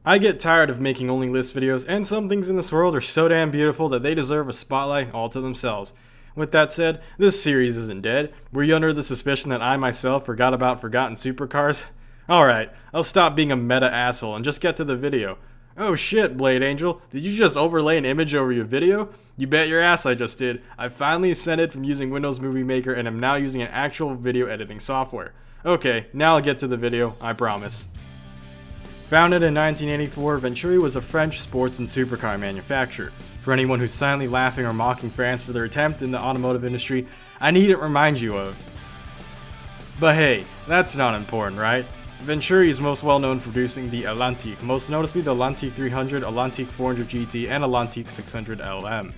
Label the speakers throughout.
Speaker 1: I get tired of making only list videos, and some things in this world are so damn beautiful that they deserve a spotlight all to themselves. With that said, this series isn't dead. Were you under the suspicion that I myself forgot about Forgotten Supercars? Alright, I'll stop being a meta asshole and just get to the video. Oh shit, Blade Angel, did you just overlay an image over your video? You bet your ass I just did. I finally ascended from using Windows Movie Maker and am now using an actual video editing software. Okay, now I'll get to the video, I promise. Founded in 1984, Venturi was a French sports and supercar manufacturer. For anyone who's silently laughing or mocking France for their attempt in the automotive industry, I needn't remind you of. But hey, that's not important, right? Venturi is most well known for producing the Atlantique, most noticeably the Atlantique 300, Atlantique 400 GT, and Atlantique 600 LM.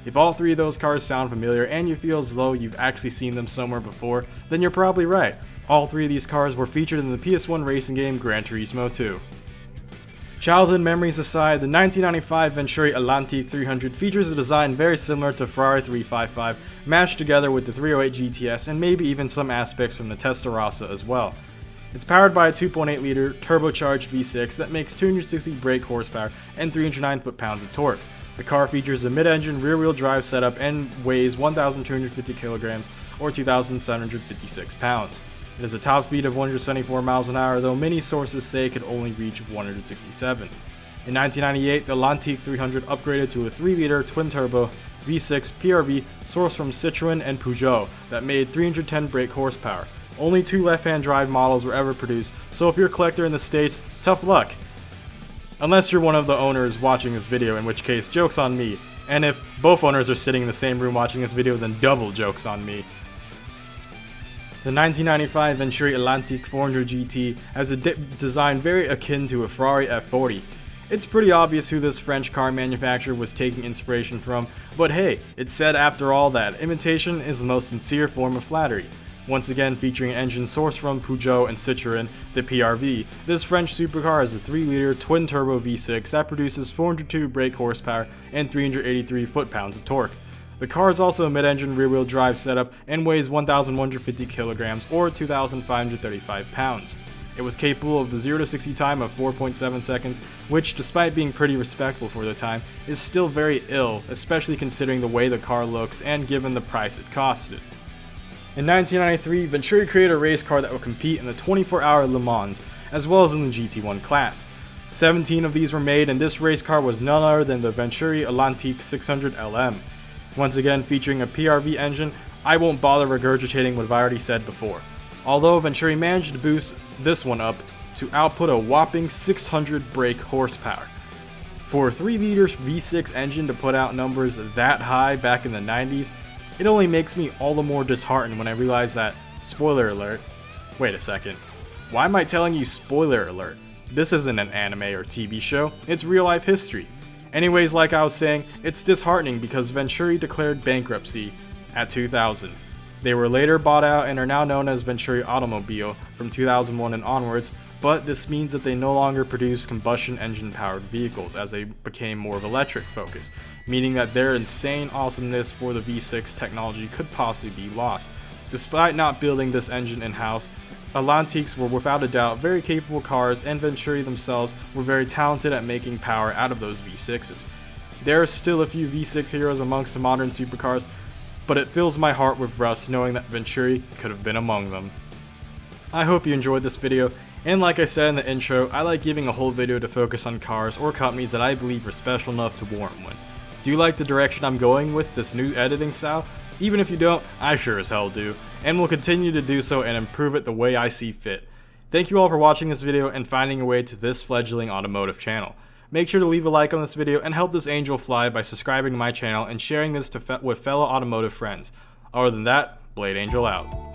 Speaker 1: If all three of those cars sound familiar and you feel as though you've actually seen them somewhere before, then you're probably right. All three of these cars were featured in the PS1 racing game Gran Turismo 2. Childhood memories aside, the 1995 Venturi Atlantique 300 features a design very similar to Ferrari 355, mashed together with the 308 GTS and maybe even some aspects from the Testarossa as well. It's powered by a 2.8 liter turbocharged V6 that makes 260 brake horsepower and 309 foot-pounds of torque. The car features a mid-engine rear-wheel drive setup and weighs 1,250 kilograms or 2,756 pounds. It has a top speed of 174 miles an hour, though many sources say it could only reach 167. In 1998, the Atlantique 300 upgraded to a 3-liter twin-turbo V6 PRV sourced from Citroën and Peugeot that made 310 brake horsepower. Only 2 left-hand drive models were ever produced, so if you're a collector in the States, tough luck. Unless you're one of the owners watching this video, in which case, joke's on me. And if both owners are sitting in the same room watching this video, then double joke's on me. The 1995 Venturi Atlantique 400 GT has a design very akin to a Ferrari F40. It's pretty obvious who this French car manufacturer was taking inspiration from, but hey, it's said after all that imitation is the most sincere form of flattery. Once again featuring an engine sourced from Peugeot and Citroën, the PRV, this French supercar is a 3-liter twin-turbo V6 that produces 402 brake horsepower and 383 foot-pounds of torque. The car is also a mid-engine rear-wheel drive setup and weighs 1,150 kilograms or 2,535 pounds. It was capable of a 0 to 60 time of 4.7 seconds, which, despite being pretty respectable for the time, is still very ill, especially considering the way the car looks and given the price it costed. In 1993, Venturi created a race car that would compete in the 24-hour Le Mans, as well as in the GT1 class. 17 of these were made, and this race car was none other than the Venturi Atlantique 600 LM. Once again featuring a PRV engine, I won't bother regurgitating what I've already said before. Although Venturi managed to boost this one up to output a whopping 600 brake horsepower. For a 3-liter V6 engine to put out numbers that high back in the 90s, it only makes me all the more disheartened when I realize that, spoiler alert, wait a second, why am I telling you spoiler alert? This isn't an anime or TV show, it's real life history. Anyways, like I was saying, it's disheartening because Venturi declared bankruptcy at 2000. They were later bought out and are now known as Venturi Automobile from 2001 and onwards, but this means that they no longer produce combustion engine powered vehicles as they became more of electric focused, meaning that their insane awesomeness for the V6 technology could possibly be lost. Despite not building this engine in-house, Atlantiques were without a doubt very capable cars, and Venturi themselves were very talented at making power out of those V6s. There are still a few V6 heroes amongst the modern supercars, but it fills my heart with rust knowing that Venturi could have been among them. I hope you enjoyed this video, and like I said in the intro, I like giving a whole video to focus on cars or companies that I believe are special enough to warrant one. Do you like the direction I'm going with this new editing style? Even if you don't, I sure as hell do, and will continue to do so and improve it the way I see fit. Thank you all for watching this video and finding your way to this fledgling automotive channel. Make sure to leave a like on this video and help this angel fly by subscribing to my channel and sharing this with fellow automotive friends. Other than that, Blade Angel out.